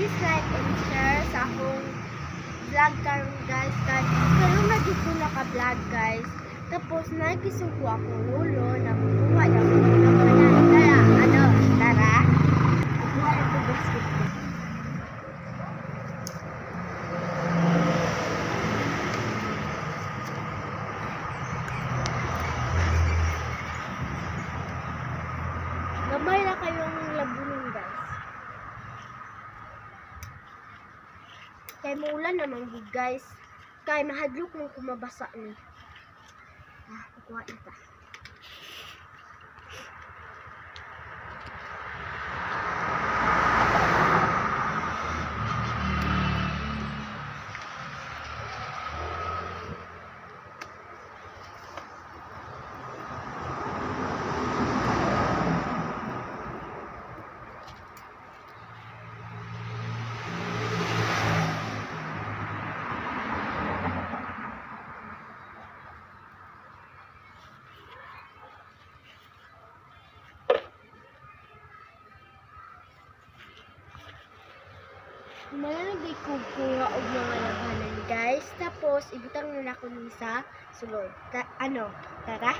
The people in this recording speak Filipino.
please like and share sa akong vlog karon guys. Karon na dito naka-vlog guys. Tapos nakikisuko akong ulo na kukuha na ako ng mga tara. Kukuha na ako basketball. Gamay na kayong labunin guys. Kay maulan naman gid guys. Kay mahadlok mong kumabasa ni. Kukuha ita. Malalagay ko kuha og mga labanan guys. Tapos ibutang na ako ni sa sulod. Tara.